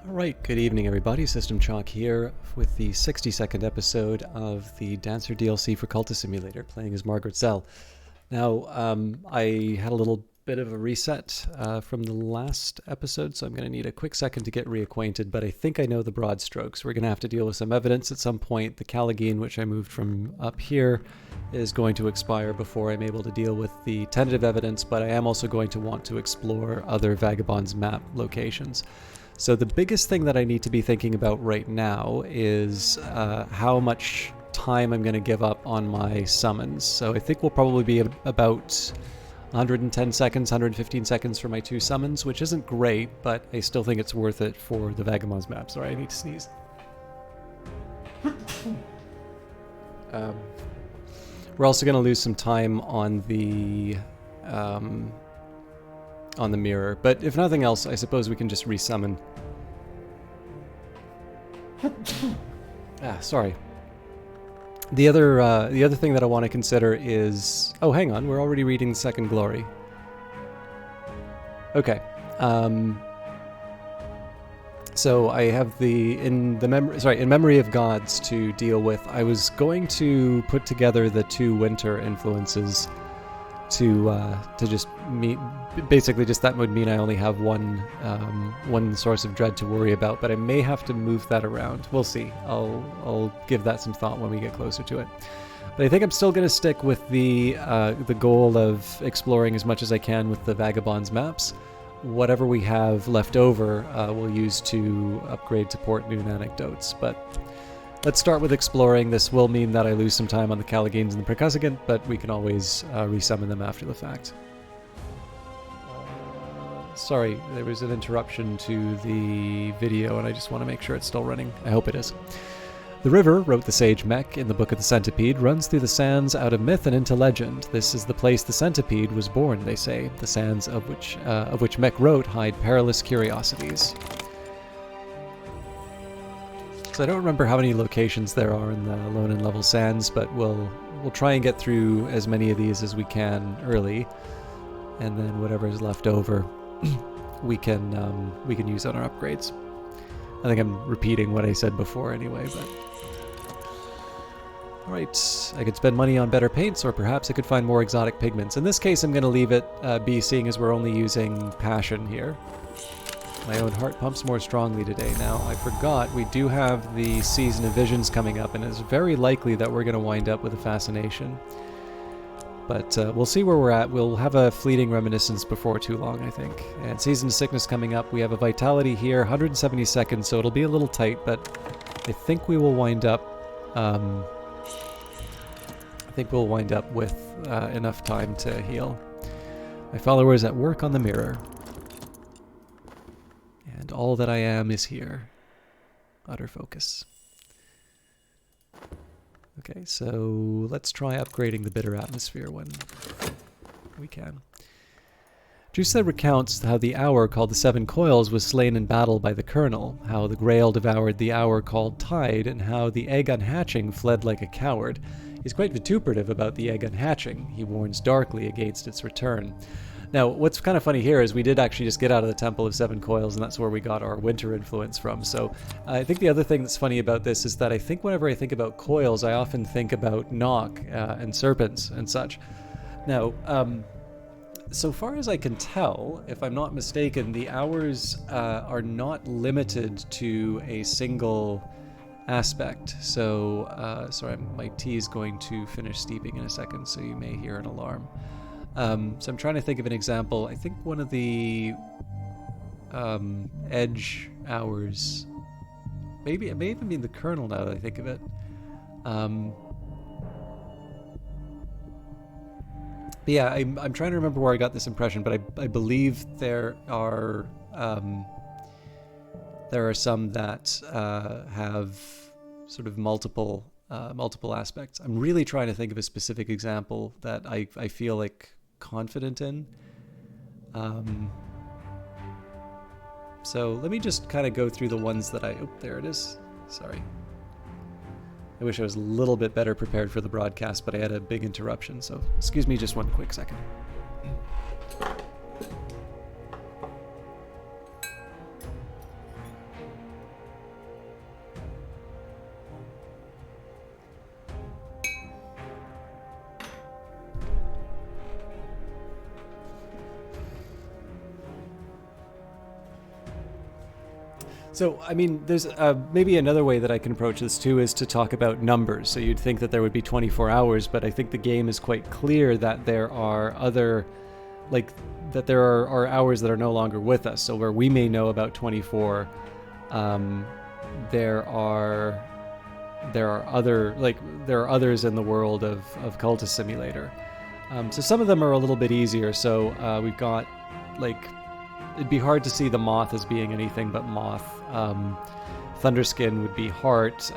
Alright, good evening everybody, System Chalk here with the 60-second episode of the Dancer DLC for Cultist Simulator, playing as Margaret. Now, I had a little bit of a reset from the last episode, so I'm going to need a quick second to get reacquainted, but I think I know the broad strokes. We're going to have to deal with some evidence at some point. The Callagine, which I moved from up here, is going to expire before I'm able to deal with the tentative evidence, but I am also going to want to explore other Vagabond's map locations. So the biggest thing that I need to be thinking about right now is how much time I'm going to give up on my summons. So I think we'll probably be about 110 seconds, 115 seconds for my 2 summons, which isn't great, but I still think it's worth it for the Vagabond's map. Sorry, I need to sneeze. We're also going to lose some time on the mirror, but if nothing else, I suppose we can just resummon. Sorry. The other thing that I want to consider is... Oh, hang on, we're already reading the Second Glory. Okay. So I have in Memory of Gods to deal with. I was going to put together the 2 winter influences to just meet. Basically, just that would mean I only have one source of dread to worry about, but I may have to move that around. We'll see. I'll give that some thought when we get closer to it. But I think I'm still going to stick with the goal of exploring as much as I can with the Vagabond's maps. Whatever we have left over, we'll use to upgrade to port new anecdotes. But let's start with exploring. This will mean that I lose some time on the Callagines and the Percussagant, but we can always resummon them after the fact. Sorry, there was an interruption to the video, and I just want to make sure it's still running. I hope it is. The river, wrote the sage Mech in the Book of the Centipede, runs through the sands out of myth and into legend. This is the place the centipede was born, they say. The sands of which Mech wrote hide perilous curiosities. So I don't remember how many locations there are in the Lone and Level Sands, but we'll try and get through as many of these as we can early, and then whatever is left over, we can use on our upgrades. I think I'm repeating what I said before anyway, but... Alright, I could spend money on better paints, or perhaps I could find more exotic pigments. In this case, I'm going to leave it be, seeing as we're only using passion here. My own heart pumps more strongly today. Now, I forgot, we do have the Season of Visions coming up, and it's very likely that we're going to wind up with a fascination. But we'll see where we're at. We'll have a fleeting reminiscence before too long, I think. And Season of Sickness coming up. We have a Vitality here, 170 seconds, so it'll be a little tight, but I think we will wind up... with enough time to heal. My followers at work on the mirror. And all that I am is here. Utter focus. Okay, so let's try upgrading the bitter atmosphere when we can. Jusa recounts how the hour called the Seven Coils was slain in battle by the Colonel, how the Grail devoured the hour called Tide, and how the egg unhatching fled like a coward. He's quite vituperative about the egg unhatching. He warns darkly against its return. Now, what's kind of funny here is we did actually just get out of the Temple of Seven Coils, and that's where we got our winter influence from. So I think the other thing that's funny about this is that I think whenever I think about coils, I often think about knock and serpents and such. Now, so far as I can tell, if I'm not mistaken, the hours are not limited to a single aspect. So, sorry, my tea is going to finish steeping in a second, so you may hear an alarm. So I'm trying to think of an example. I think one of the edge hours, maybe it may even be the Colonel now that I think of it. But yeah, I'm trying to remember where I got this impression, but I believe there are some that have sort of multiple aspects. I'm really trying to think of a specific example that I feel like confident in. So let me just kind of go through the ones that oh, there it is. Sorry. I wish I was a little bit better prepared for the broadcast, but I had a big interruption, so excuse me just one quick second. So, I mean, there's maybe another way that I can approach this too is to talk about numbers. So you'd think that there would be 24 hours, but I think the game is quite clear that there are other, like, that there are hours that are no longer with us. So where we may know about 24, there are other, like, there are others in the world of Cultist Simulator. So some of them are a little bit easier. So we've got, like, it'd be hard to see the moth as being anything but moth. Thunderskin would be heart.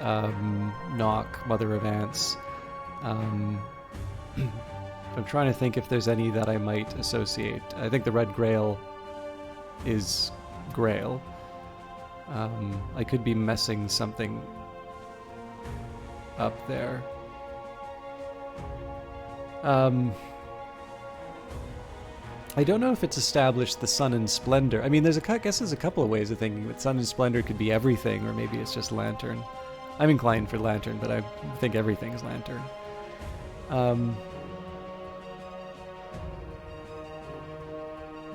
Knock, mother of ants. I'm trying to think if there's any that I might associate. I think the red grail is grail. I could be messing something up there. I don't know if it's established the sun and splendor. I mean, I guess there's a couple of ways of thinking that sun and splendor could be everything, or maybe it's just lantern. I'm inclined for lantern, but I think everything is lantern.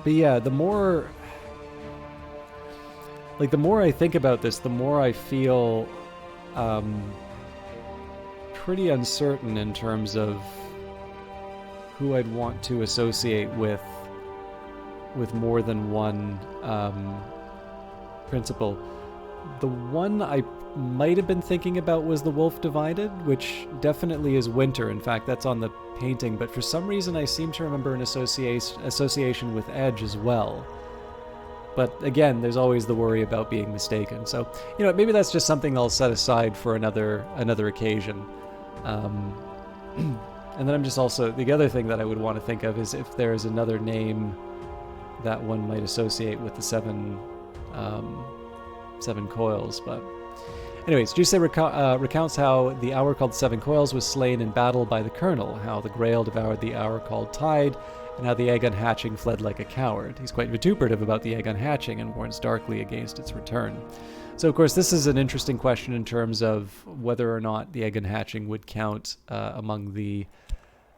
But yeah, the more I think about this, the more I feel pretty uncertain in terms of who I'd want to associate with more than one principle. The one I might have been thinking about was the Wolf Divided, which definitely is winter. In fact, that's on the painting, but for some reason I seem to remember an association with Edge as well. But again, there's always the worry about being mistaken. So, you know, maybe that's just something I'll set aside for another occasion. And then I'm just also, the other thing that I would want to think of is if there's another name that one might associate with the seven coils. But anyways, Juice recounts how the hour called Seven Coils was slain in battle by the Colonel, how the Grail devoured the hour called Tide, and how the egg unhatching fled like a coward. He's quite vituperative about the egg unhatching and warns darkly against its return. So, of course, this is an interesting question in terms of whether or not the egg unhatching would count among the,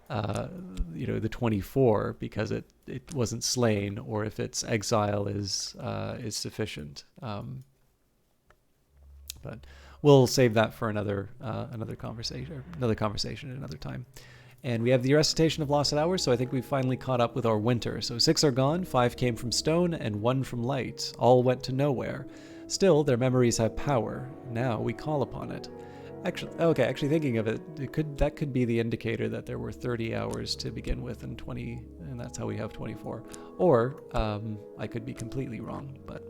the 24 because it wasn't slain, or if its exile is sufficient. But we'll save that for another conversation another time. And we have the recitation of lost hours, so I think we've finally caught up with our winter. So 6 are gone, 5 came from stone, and 1 from light. All went to nowhere. Still, their memories have power. Now we call upon it. Actually thinking of it, that could be the indicator that there were 30 hours to begin with and 20, and that's how we have 24. Or I could be completely wrong, but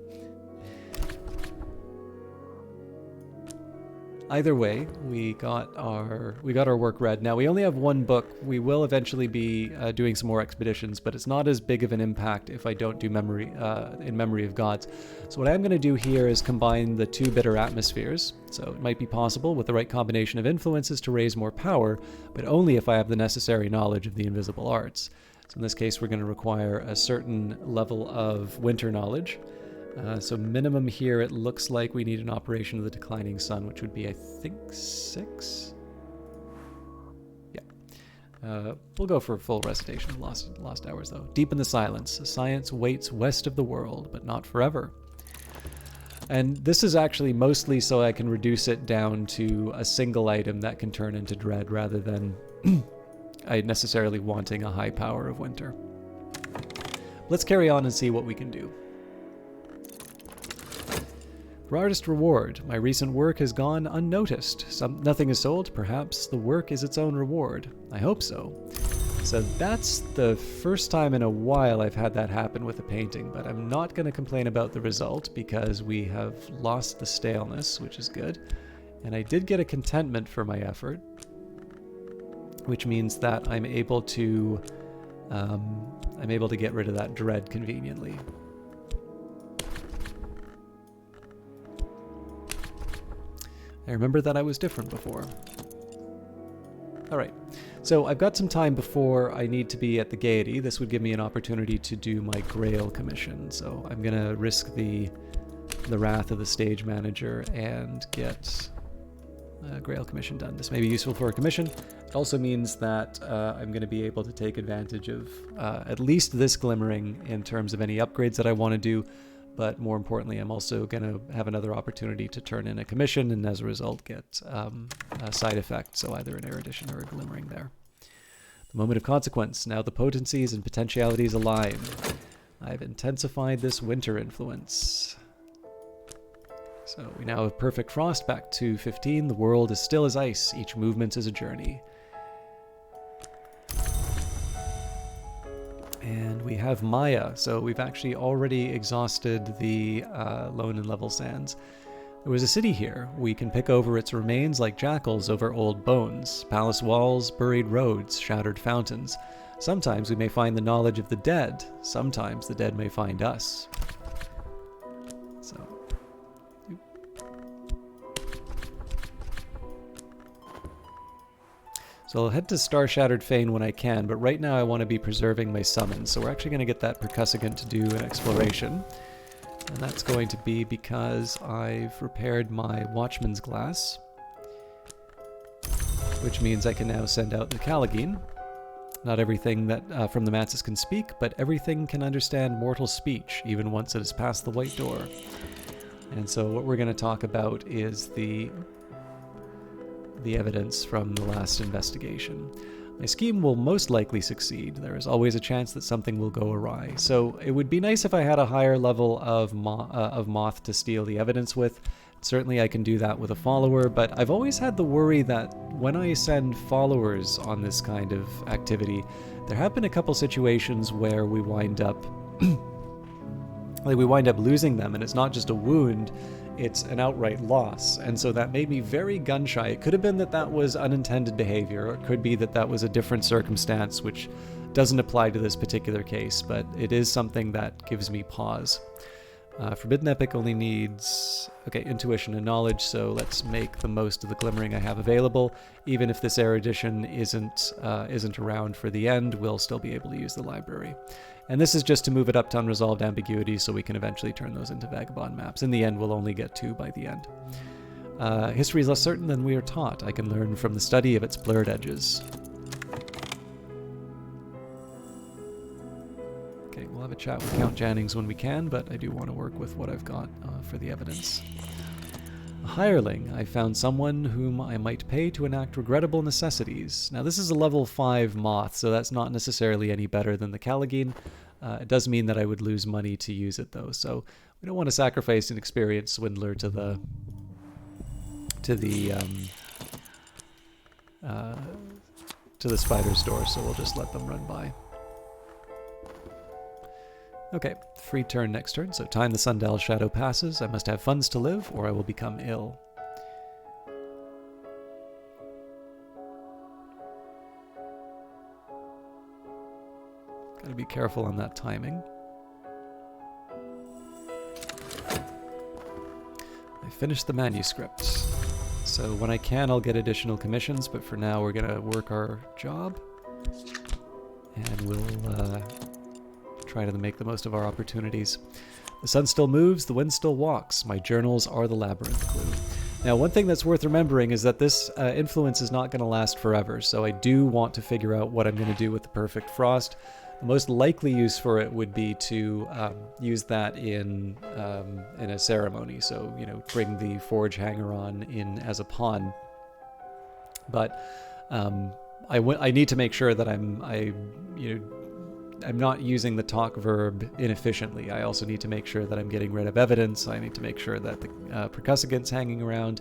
either way, we got our work read. Now we only have one book. We will eventually be doing some more expeditions, but it's not as big of an impact if I don't do memory in memory of gods. So what I'm going to do here is combine the 2 bitter atmospheres. So it might be possible with the right combination of influences to raise more power, but only if I have the necessary knowledge of the invisible arts. So in this case, we're going to require a certain level of winter knowledge. So minimum here, it looks like we need an operation of the declining sun, which would be, I think, 6? Yeah. We'll go for a full recitation of lost hours, though. Deep in the silence, science waits west of the world, but not forever. And this is actually mostly so I can reduce it down to a single item that can turn into dread, rather than I necessarily wanting a high power of winter. Let's carry on and see what we can do. For artist reward, my recent work has gone unnoticed. Nothing is sold, perhaps the work is its own reward. I hope so. So that's the first time in a while I've had that happen with a painting, but I'm not going to complain about the result because we have lost the staleness, which is good. And I did get a contentment for my effort, which means that I'm able to get rid of that dread conveniently. I remember that I was different before. Alright, so I've got some time before I need to be at the Gaiety. This would give me an opportunity to do my Grail commission, so I'm going to risk the wrath of the stage manager and get a Grail commission done. This may be useful for a commission. It also means that I'm going to be able to take advantage of at least this glimmering in terms of any upgrades that I want to do, but more importantly, I'm also going to have another opportunity to turn in a commission and as a result get a side effect, so either an erudition or a glimmering there. The moment of consequence. Now the potencies and potentialities align. I've intensified this winter influence. So we now have perfect frost back to 15. The world is still as ice. Each movement is a journey. And we have Maya. So we've actually already exhausted the lone and level sands. There was a city here. We can pick over its remains like jackals over old bones. Palace walls, buried roads, shattered fountains. Sometimes we may find the knowledge of the dead. Sometimes the dead may find us. So I'll head to Star-Shattered Fane when I can, but right now I want to be preserving my summons. So we're actually going to get that Percussagant to do an exploration. And that's going to be because I've repaired my Watchman's Glass, which means I can now send out the Callagine. Not everything that from the Matsis can speak, but everything can understand mortal speech, even once it has passed the White Door. And so what we're going to talk about is the evidence from the last investigation. My scheme will most likely succeed. There is always a chance that something will go awry. So it would be nice if I had a higher level of moth to steal the evidence with. Certainly I can do that with a follower, but I've always had the worry that when I send followers on this kind of activity, there have been a couple situations where we wind up losing them, and it's not just a wound, it's an outright loss. And so that made me very gun-shy. It could have been that that was unintended behavior, or it could be that that was a different circumstance which doesn't apply to this particular case, but it is something that gives me pause. Forbidden Epic only needs, intuition and knowledge, so let's make the most of the glimmering I have available. Even if this erudition isn't around for the end, we'll still be able to use the library. And this is just to move it up to unresolved ambiguity so we can eventually turn those into vagabond maps. In the end, we'll only get 2 by the end. History is less certain than we are taught. I can learn from the study of its blurred edges. Okay, we'll have a chat with Count Jannings when we can, but I do want to work with what I've got for the evidence. A hireling. I found someone whom I might pay to enact regrettable necessities. Now this is a level 5 moth, so that's not necessarily any better than the Callagine. It does mean that I would lose money to use it though, so we don't want to sacrifice an experienced swindler to the spider's door, so we'll just let them run by. Okay, free turn next turn, so time the sundial shadow passes. I must have funds to live, or I will become ill. Gotta be careful on that timing. I finished the manuscript. So when I can, I'll get additional commissions, but for now we're gonna work our job. And we'll try to make the most of our opportunities. The sun still moves, the wind still walks. My journals are the labyrinth clue. Now, one thing that's worth remembering is that this influence is not going to last forever, so I do want to figure out what I'm going to do with the perfect frost. The most likely use for it would be to use that in a ceremony, so bring the forge hanger on in as a pawn. But I need to make sure that I'm not using the talk verb inefficiently. I also need to make sure that I'm getting rid of evidence. I need to make sure that the Percussagant's hanging around.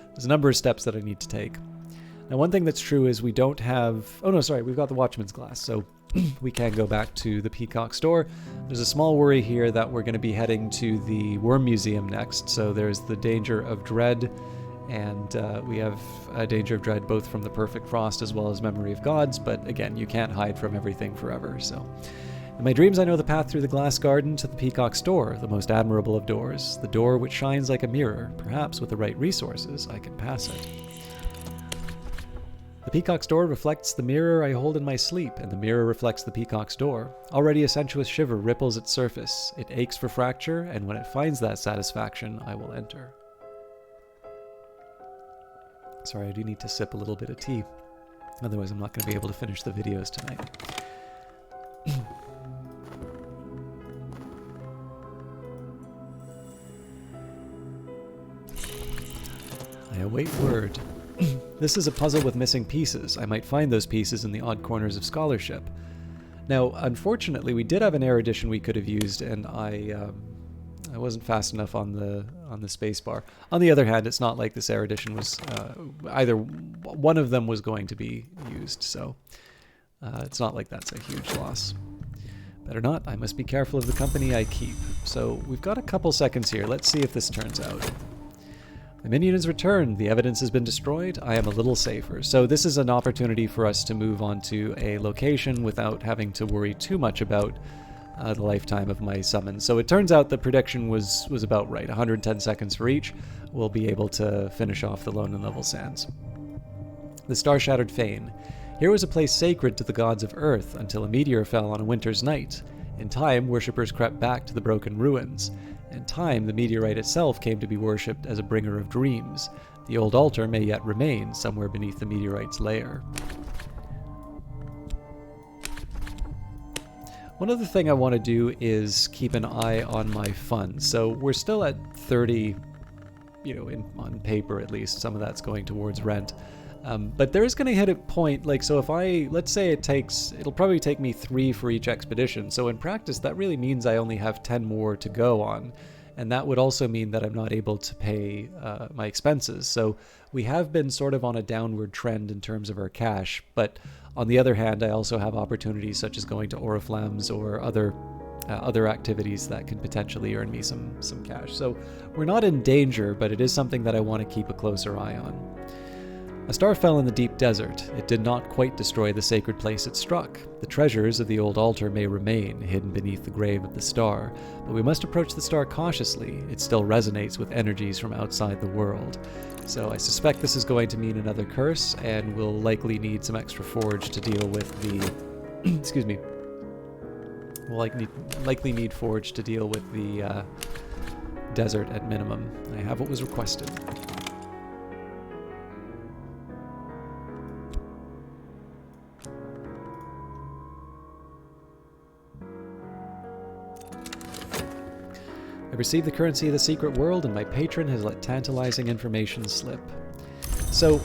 There's a number of steps that I need to take. Now, one thing that's true is we don't have... Oh, no, sorry. We've got the Watchman's Glass, so we can go back to the Peacock store. There's a small worry here that we're going to be heading to the Worm Museum next, so there's the danger of dread, and we have a danger of dread both from the Perfect Frost as well as Memory of Gods, but again, you can't hide from everything forever, so... In my dreams I know the path through the glass garden to the Peacock's door, the most admirable of doors, the door which shines like a mirror. Perhaps with the right resources I can pass it. The Peacock's door reflects the mirror I hold in my sleep, and the mirror reflects the Peacock's door. Already a sensuous shiver ripples its surface. It aches for fracture, and when it finds that satisfaction, I will enter. Sorry, I do need to sip a little bit of tea. Otherwise, I'm not going to be able to finish the videos tonight. I await word. This is a puzzle with missing pieces. I might find those pieces in the odd corners of scholarship. Now, unfortunately, we did have an erudition we could have used, and I wasn't fast enough on the space bar. On the other hand, it's not like this erudition was either one of them was going to be used, so it's not like that's a huge loss. Better not. I must be careful of the company I keep. So we've got a couple seconds here. Let's see if this turns out. The minion has returned. The evidence has been destroyed. I am a little safer. So this is an opportunity for us to move on to a location without having to worry too much about the lifetime of my summons. So it turns out the prediction was about right. 110 seconds for each. We'll be able to finish off the Lone and Level Sands. The Star-Shattered Fane. Here was a place sacred to the gods of Earth until a meteor fell on a winter's night. In time, worshippers crept back to the broken ruins. In time, the meteorite itself came to be worshipped as a bringer of dreams. The old altar may yet remain somewhere beneath the meteorite's lair. One other thing I want to do is keep an eye on my funds. So we're still at 30, on paper at least. Some of that's going towards rent. But there is going to hit a point, so if let's say it'll probably take me 3 for each expedition. So in practice, that really means I only have 10 more to go on. And that would also mean that I'm not able to pay my expenses. So we have been sort of on a downward trend in terms of our cash. But on the other hand, I also have opportunities such as going to Oriflammes or other activities that can potentially earn me some cash. So we're not in danger, but it is something that I want to keep a closer eye on. A star fell in the deep desert. It did not quite destroy the sacred place it struck. The treasures of the old altar may remain, hidden beneath the grave of the star, but we must approach the star cautiously. It still resonates with energies from outside the world. So I suspect this is going to mean another curse, and we'll likely need some extra forge to deal with the... excuse me. We'll likely need forge to deal with the desert at minimum. I have what was requested. I received the currency of the secret world, and my patron has let tantalizing information slip. So,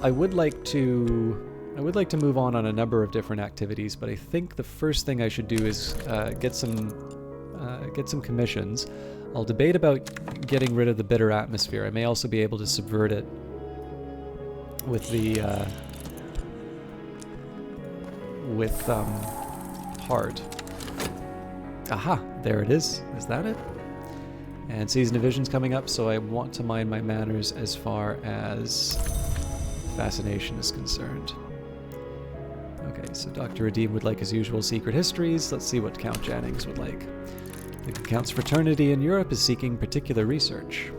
I would like to move on a number of different activities, but I think the first thing I should do is get some commissions. I'll debate about getting rid of the bitter atmosphere. I may also be able to subvert it with the heart. Aha, there it is. Is that it? And Season of Vision's coming up, so I want to mind my manners as far as fascination is concerned. Okay, so Dr. Redeem would like his usual secret histories. Let's see what Count Jannings would like. The Count's fraternity in Europe is seeking particular research.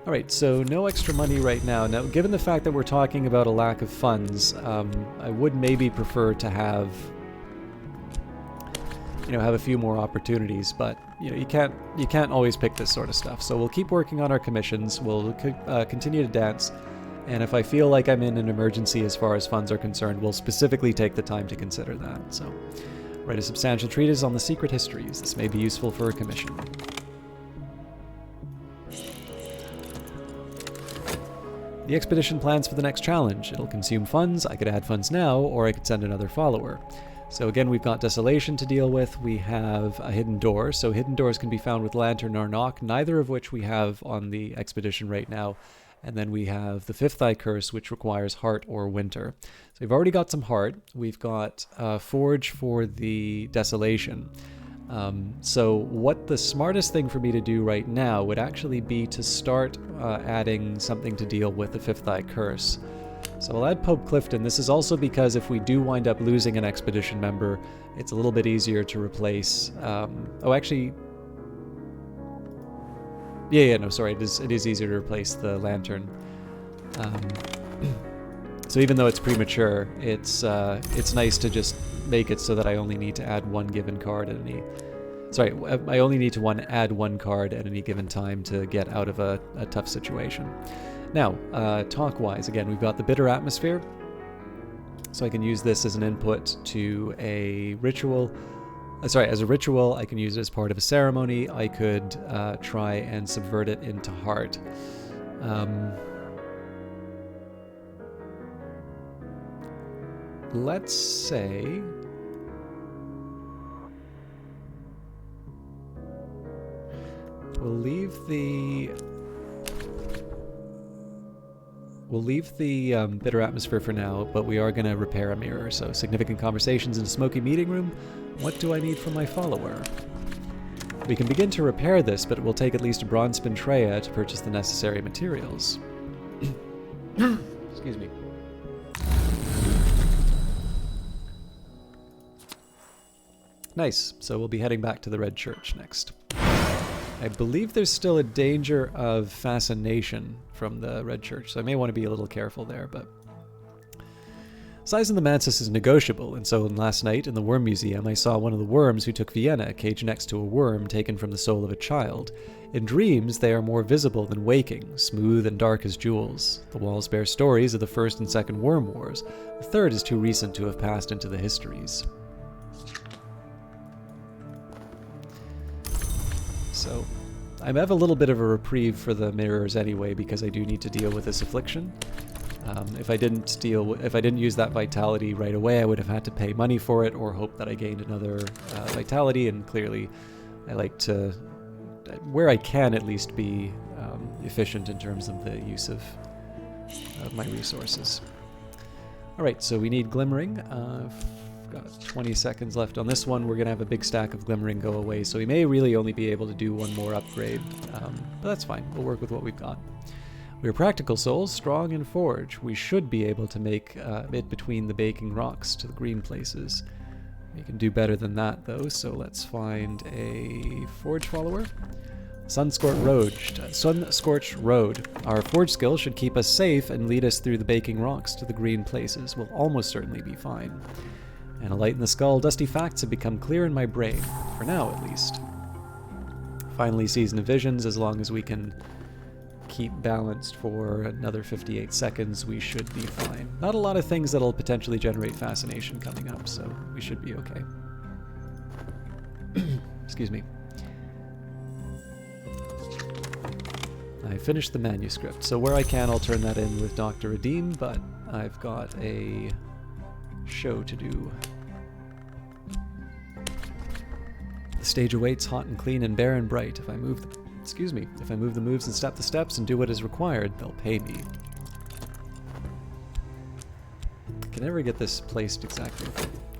Alright, so no extra money right now. Now, given the fact that we're talking about a lack of funds, I would maybe prefer to have a few more opportunities, but you can't always pick this sort of stuff. So we'll keep working on our commissions. We'll continue to dance, and if I feel like I'm in an emergency as far as funds are concerned, we'll specifically take the time to consider that. So, write a substantial treatise on the secret histories. This may be useful for a commission. The expedition plans for the next challenge. It'll consume funds. I could add funds now, or I could send another follower. So again, we've got Desolation to deal with. We have a Hidden Door. So Hidden Doors can be found with Lantern or Knock, neither of which we have on the expedition right now. And then we have the Fifth Eye Curse, which requires Heart or Winter. So we've already got some Heart. We've got Forge for the Desolation. So what the smartest thing for me to do right now would actually be to start adding something to deal with the Fifth Eye Curse. So I'll add Pope Clifton. This is also because if we do wind up losing an expedition member, it's a little bit easier to replace... it is easier to replace the Lantern. So even though it's premature, it's nice to just make it so that I only need to add one given card at any... Sorry, I only need to add one card at any given time to get out of a tough situation. Now, talk-wise, again, we've got the Bitter Atmosphere, so I can use this as an input to a ritual. Sorry, as a ritual, I can use it as part of a ceremony. I could try and subvert it into heart. Let's say... We'll leave the bitter atmosphere for now, but we are going to repair a mirror. So significant conversations in a smoky meeting room. What do I need from my follower? We can begin to repair this, but it will take at least a bronze spintrea to purchase the necessary materials. Excuse me. Nice. So we'll be heading back to the Red Church next. I believe there's still a danger of fascination from the Red Church, so I may want to be a little careful there, but... Size in the mantis is negotiable, and so last night in the Worm Museum I saw one of the worms who took Vienna, caged next to a worm taken from the soul of a child. In dreams, they are more visible than waking, smooth and dark as jewels. The walls bear stories of the First and Second Worm Wars. The third is too recent to have passed into the histories. So, I have a little bit of a reprieve for the mirrors anyway, because I do need to deal with this affliction. If I didn't use that vitality right away, I would have had to pay money for it, or hope that I gained another vitality. And clearly, I like to, where I can at least, be efficient in terms of the use of my resources. All right, so we need glimmering. I've got 20 seconds left on this one. We're gonna have a big stack of glimmering go away, so we may really only be able to do one more upgrade, but that's fine. We'll work with what we've got. We're practical souls, strong in forge. We should be able to make it between the baking rocks to the green places. We can do better than that though, so let's find a forge follower. Sun-scorched road. Our forge skill should keep us safe and lead us through the baking rocks to the green places. We'll almost certainly be fine. And a light in the skull, dusty facts have become clear in my brain, for now at least. Finally, season of visions, as long as we can keep balanced for another 58 seconds, we should be fine. Not a lot of things that'll potentially generate fascination coming up, so we should be okay. Excuse me. I finished the manuscript, so where I can I'll turn that in with Dr. Redeem, but I've got a show to do. The stage awaits, hot and clean and bare and bright. If I move the moves and step the steps and do what is required, they'll pay me. I can never get this placed exactly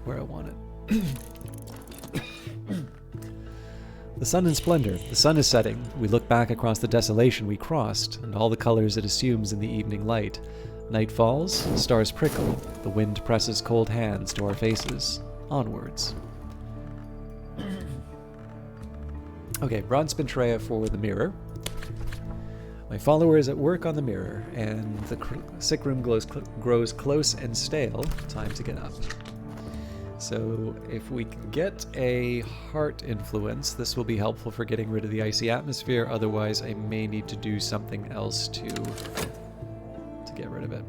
where I want it. The sun in splendor. The sun is setting. We look back across the desolation we crossed, and all the colors it assumes in the evening light. Night falls, stars prickle, the wind presses cold hands to our faces. Onwards. Okay, bronze spintrea for the mirror. My follower is at work on the mirror, and the sick room grows close and stale. Time to get up. So if we can get a heart influence, this will be helpful for getting rid of the icy atmosphere. Otherwise, I may need to do something else to get rid of it.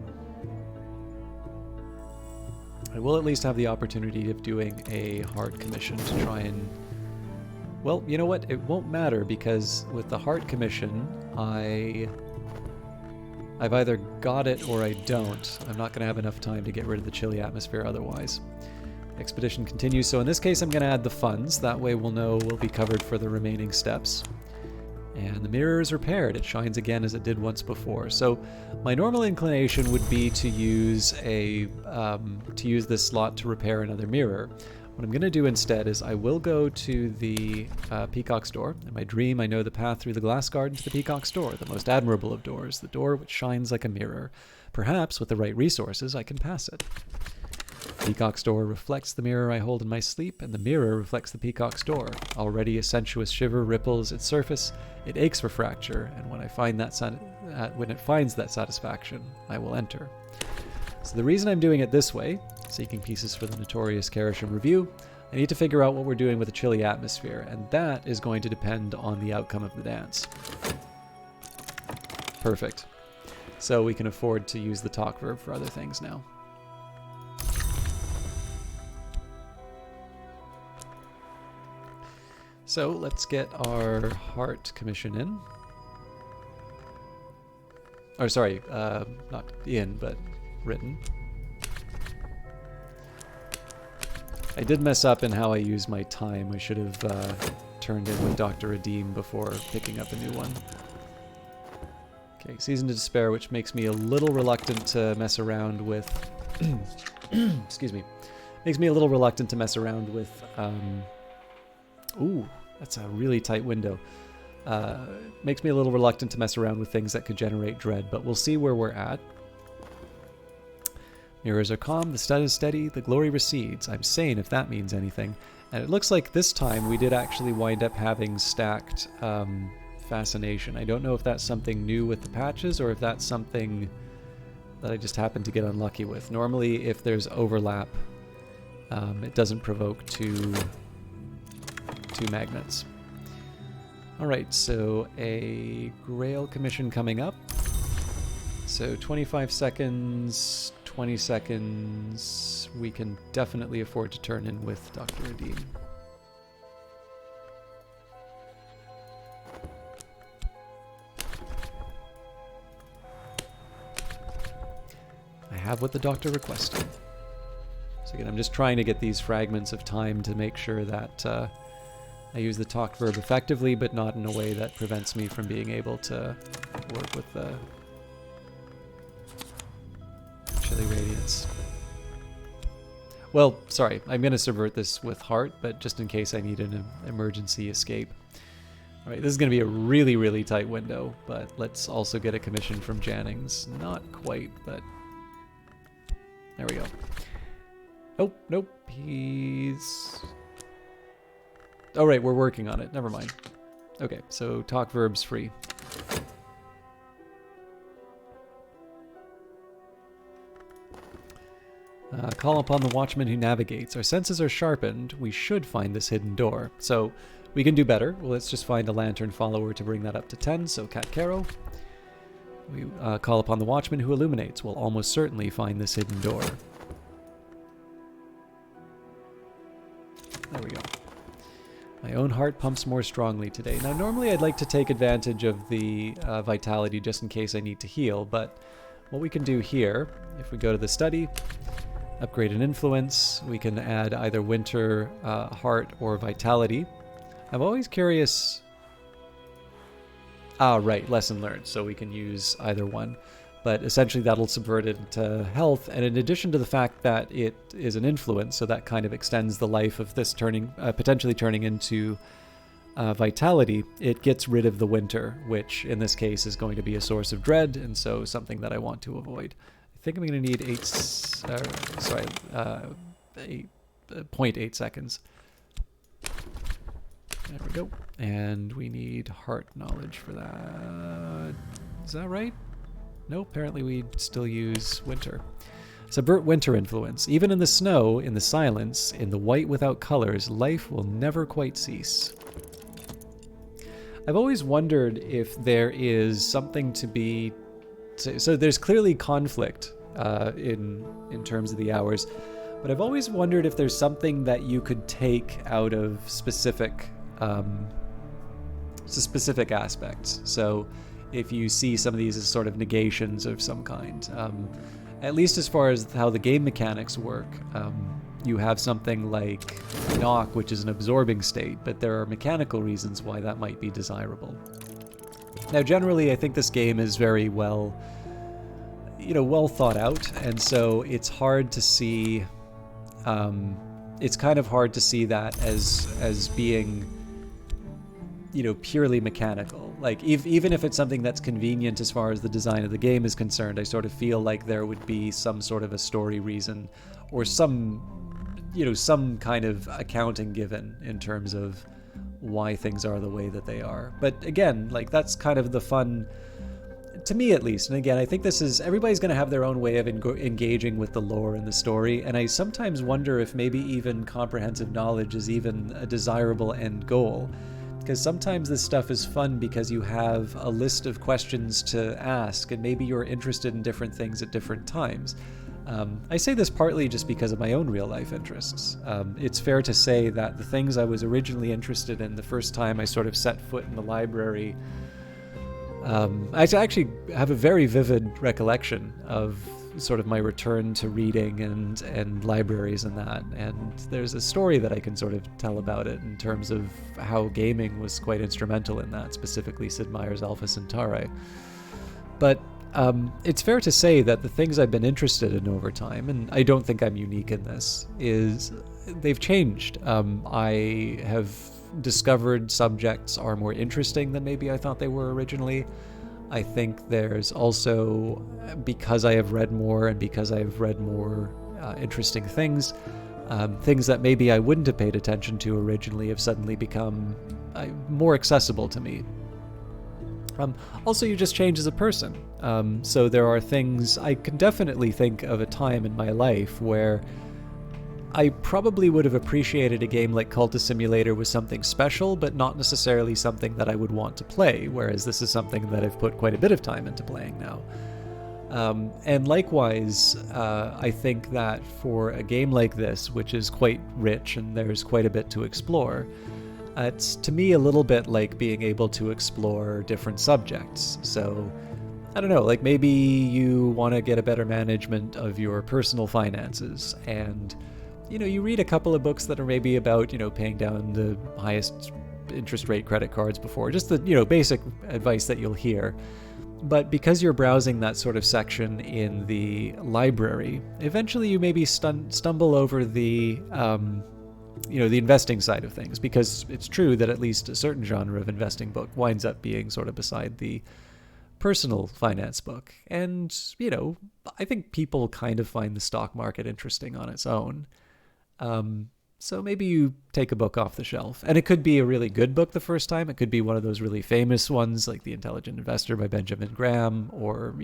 I will at least have the opportunity of doing a heart commission to try and... Well, you know what? It won't matter, because with the heart commission, I've either got it or I don't. I'm not going to have enough time to get rid of the chilly atmosphere otherwise. Expedition continues, so in this case I'm going to add the funds. That way we'll know we'll be covered for the remaining steps. And the mirror is repaired. It shines again as it did once before. So my normal inclination would be to use this slot to repair another mirror. What I'm going to do instead is I will go to the Peacock's Door. In my dream, I know the path through the glass garden to the Peacock's Door, the most admirable of doors, the door which shines like a mirror. Perhaps, with the right resources, I can pass it. Peacock's Door reflects the mirror I hold in my sleep, and the mirror reflects the Peacock's Door. Already a sensuous shiver ripples its surface. It aches for fracture, and when it finds that satisfaction, I will enter. So the reason I'm doing it this way, seeking pieces for the notorious Karashim Review, I need to figure out what we're doing with the chilly atmosphere, and that is going to depend on the outcome of the dance. Perfect. So we can afford to use the talk verb for other things now. So let's get our heart commission in. Or sorry, not in, but written. I did mess up in how I use my time. I should have turned in with Dr. Redeem before picking up a new one. Okay, Season to Despair, which makes me a little reluctant to mess around with... excuse me. Makes me a little reluctant to mess around with... ooh, that's a really tight window. Makes me a little reluctant to mess around with things that could generate dread, but we'll see where we're at. Mirrors are calm, the stud is steady, the glory recedes. I'm sane if that means anything. And it looks like this time we did actually wind up having stacked fascination. I don't know if that's something new with the patches or if that's something that I just happened to get unlucky with. Normally if there's overlap, it doesn't provoke two magnets. Alright, so a Grail commission coming up. So 25 seconds, 20 seconds, we can definitely afford to turn in with Dr. Redeem. I have what the doctor requested. So again, I'm just trying to get these fragments of time to make sure that I use the talked verb effectively, but not in a way that prevents me from being able to work with the Chilly Radiance. Well, sorry, I'm going to subvert this with heart, but just in case I need an emergency escape. Alright, this is going to be a really, really tight window, but let's also get a commission from Jannings. Not quite, but there we go. Oh, nope, he's... Oh right, we're working on it. Never mind. Okay, so talk verbs free. Call upon the watchman who navigates. Our senses are sharpened. We should find this hidden door. So we can do better. Well, let's just find a lantern follower to bring that up to 10. So Cat Caro. We call upon the watchman who illuminates. We'll almost certainly find this hidden door. There we go. My own heart pumps more strongly today. Now, normally I'd like to take advantage of the vitality just in case I need to heal, but what we can do here, if we go to the study, upgrade an influence, we can add either winter, heart, or vitality. I'm always curious... Ah, right, lesson learned, so we can use either one. But essentially that'll subvert it into health, and in addition to the fact that it is an influence, so that kind of extends the life of this turning, potentially turning into vitality, it gets rid of the winter, which in this case is going to be a source of dread, and so something that I want to avoid. I think I'm going to need 0.8 seconds. There we go. And we need heart knowledge for that. Is that right? No, apparently we still use winter. Subvert winter influence. Even in the snow, in the silence, in the white without colors, life will never quite cease. I've always wondered if there is something to be... So there's clearly conflict in terms of the hours, but I've always wondered if there's something that you could take out of specific aspects. So if you see some of these as sort of negations of some kind. At least as far as how the game mechanics work, you have something like knock, which is an absorbing state, but there are mechanical reasons why that might be desirable. Now generally I think this game is very well thought out, and so it's hard to see, it's kind of hard to see that as being purely mechanical. Like, even if it's something that's convenient as far as the design of the game is concerned, I sort of feel like there would be some sort of a story reason, or some kind of accounting given in terms of why things are the way that they are. But again, like, that's kind of the fun, to me at least. And again, I think everybody's going to have their own way of engaging with the lore and the story, and I sometimes wonder if maybe even comprehensive knowledge is even a desirable end goal. Because sometimes this stuff is fun because you have a list of questions to ask, and maybe you're interested in different things at different times. I say this partly just because of my own real-life interests. It's fair to say that the things I was originally interested in the first time I sort of set foot in the library, I actually have a very vivid recollection of sort of my return to reading and libraries and that. And there's a story that I can sort of tell about it in terms of how gaming was quite instrumental in that, specifically Sid Meier's Alpha Centauri. But it's fair to say that the things I've been interested in over time, and I don't think I'm unique in this, is they've changed. I have discovered subjects are more interesting than maybe I thought they were originally. I think there's also, because I have read more and because I have read more interesting things, things that maybe I wouldn't have paid attention to originally have suddenly become more accessible to me. Also, you just change as a person. So there are things, I can definitely think of a time in my life where I probably would have appreciated a game like Cultist Simulator was something special, but not necessarily something that I would want to play, whereas this is something that I've put quite a bit of time into playing now. And likewise, I think that for a game like this, which is quite rich and there's quite a bit to explore, it's to me a little bit like being able to explore different subjects. So, I don't know, like maybe you want to get a better management of your personal finances, and you read a couple of books that are maybe about, paying down the highest interest rate credit cards before, just the, basic advice that you'll hear. But because you're browsing that sort of section in the library, eventually you maybe stumble over the, the investing side of things, because it's true that at least a certain genre of investing book winds up being sort of beside the personal finance book. And, I think people kind of find the stock market interesting on its own. So maybe you take a book off the shelf, and it could be a really good book the first time. It could be one of those really famous ones like The Intelligent Investor by Benjamin Graham, or,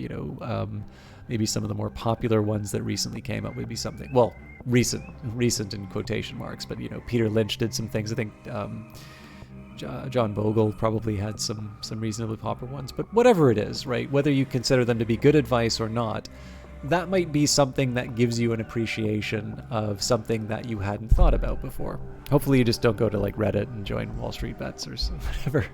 maybe some of the more popular ones that recently came up would be something, well, recent in quotation marks, but, Peter Lynch did some things. I think, John Bogle probably had some reasonably popular ones, but whatever it is, right? Whether you consider them to be good advice or not, that might be something that gives you an appreciation of something that you hadn't thought about before. Hopefully you just don't go to like Reddit and join Wall Street Bets or whatever.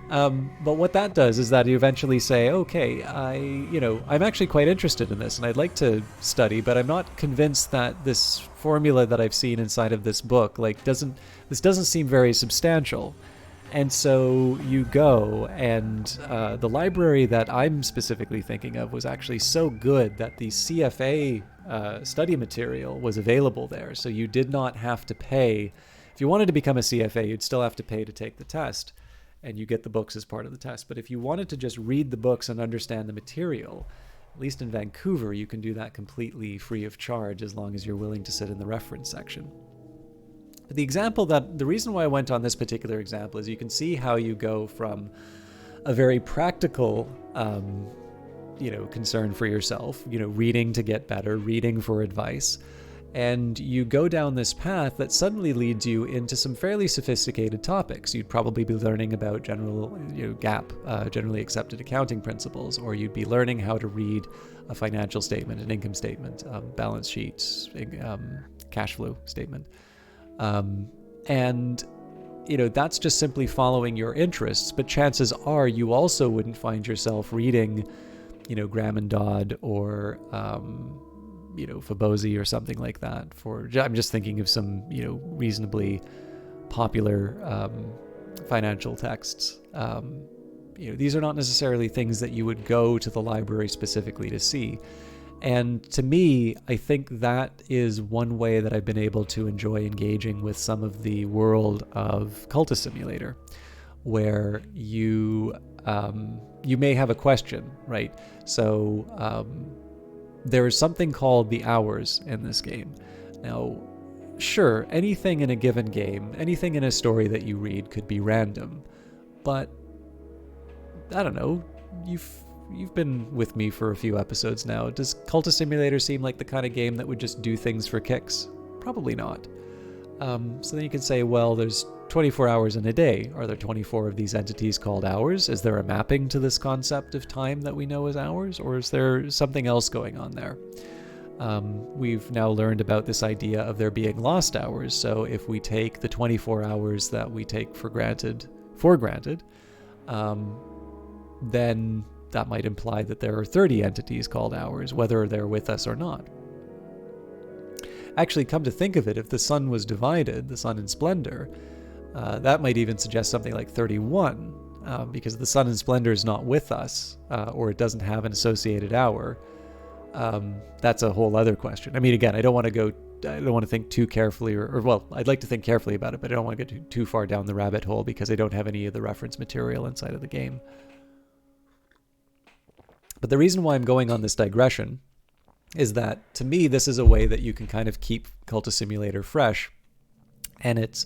But what that does is that you eventually say, okay, I'm actually quite interested in this and I'd like to study, but I'm not convinced that this formula that I've seen inside of this book, this doesn't seem very substantial. And so you go, and the library that I'm specifically thinking of was actually so good that the CFA study material was available there. So you did not have to pay. If you wanted to become a CFA, you'd still have to pay to take the test, and you get the books as part of the test. But if you wanted to just read the books and understand the material, at least in Vancouver, you can do that completely free of charge as long as you're willing to sit in the reference section. The reason why I went on this particular example is you can see how you go from a very practical, concern for yourself, reading to get better, reading for advice, and you go down this path that suddenly leads you into some fairly sophisticated topics. You'd probably be learning about general, GAAP, generally accepted accounting principles, or you'd be learning how to read a financial statement, an income statement, balance sheet, cash flow statement. And that's just simply following your interests, but chances are you also wouldn't find yourself reading, Graham and Dodd or, Fabozzi or something like that. I'm just thinking of some, reasonably popular, financial texts. These are not necessarily things that you would go to the library specifically to see. And to me, I think that is one way that I've been able to enjoy engaging with some of the world of Cultist Simulator, where you may have a question, right? So there is something called the hours in this game. Now, sure, anything in a given game, anything in a story that you read could be random, but I don't know, You've been with me for a few episodes now. Does Cultist Simulator seem like the kind of game that would just do things for kicks? Probably not. So then you can say, well, there's 24 hours in a day. Are there 24 of these entities called hours? Is there a mapping to this concept of time that we know as hours? Or is there something else going on there? We've now learned about this idea of there being lost hours. So if we take the 24 hours that we take for granted, then that might imply that there are 30 entities called hours, whether they're with us or not. Actually, come to think of it, if the sun was divided, the sun in splendor, that might even suggest something like 31, because the sun in splendor is not with us, or it doesn't have an associated hour. That's a whole other question. I mean, again, I don't want to think too carefully, or well, I'd like to think carefully about it, but I don't want to get too far down the rabbit hole because I don't have any of the reference material inside of the game. But the reason why I'm going on this digression is that, to me, this is a way that you can kind of keep Cultist Simulator fresh, and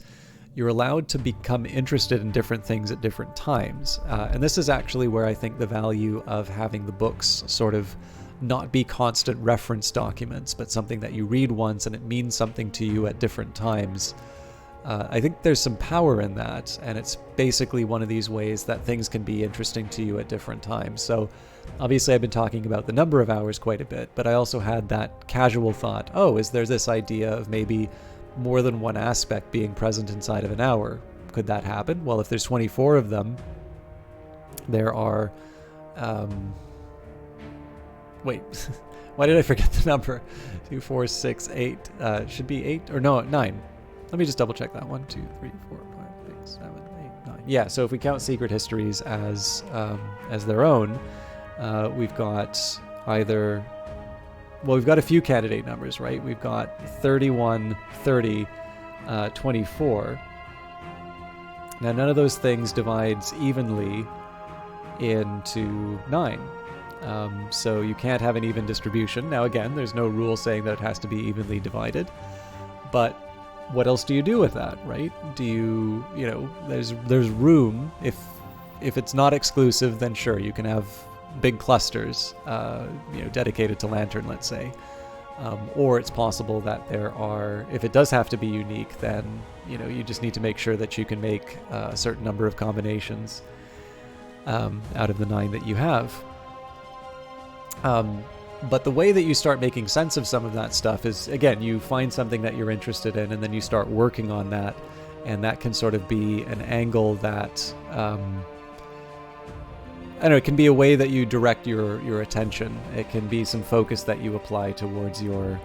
you're allowed to become interested in different things at different times. And this is actually where I think the value of having the books sort of not be constant reference documents, but something that you read once and it means something to you at different times. I think there's some power in that, and it's basically one of these ways that things can be interesting to you at different times. So obviously I've been talking about the number of hours quite a bit, but I also had that casual thought, oh, is there this idea of maybe more than one aspect being present inside of an hour? Could that happen? Well, if there's 24 of them, there are... wait, why did I forget the number? 2, 4, 6, 8. Should be 8, or no, 9. Let me just double check that. 1, 2, 3, 4, 5, 6, 7, 8, 9. Yeah, so if we count secret histories as their own, we've got either... Well, we've got a few candidate numbers, right? We've got 31, 30, 24. Now, none of those things divides evenly into 9. So you can't have an even distribution. Now, again, there's no rule saying that it has to be evenly divided. But what else do you do with that, right? Do you know, there's room. If it's not exclusive, then sure, you can have big clusters, dedicated to Lantern, let's say. Or it's possible that there are, if it does have to be unique, then, you just need to make sure that you can make a certain number of combinations out of the 9 that you have. But the way that you start making sense of some of that stuff is, again, you find something that you're interested in, and then you start working on that, and that can sort of be an angle that... I don't know, it can be a way that you direct your attention. It can be some focus that you apply towards your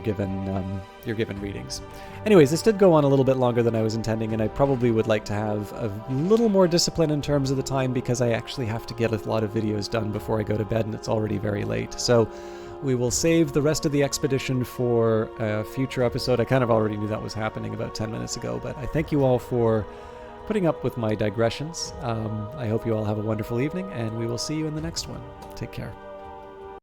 given readings. Anyways, this did go on a little bit longer than I was intending, and I probably would like to have a little more discipline in terms of the time, because I actually have to get a lot of videos done before I go to bed, and it's already very late. So we will save the rest of the expedition for a future episode. I kind of already knew that was happening about 10 minutes ago, but I thank you all for putting up with my digressions. I hope you all have a wonderful evening, and we will see you in the next one. Take care.